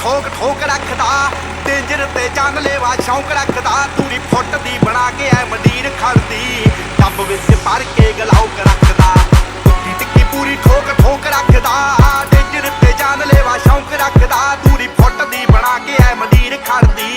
ठोक ठोक रखदा डेंजर ते जानलेवा शौक रखदा दूरी फुट दी बना के ऐ मंडीर खड़दी टब विच भर के गलाउक रखदा टुक्की टिक्की पूरी ठोक ठोक रखदा डेंजर ते जानलेवा शौक रखदा दूरी फुट दी बना के ऐ मंडीर खड़दी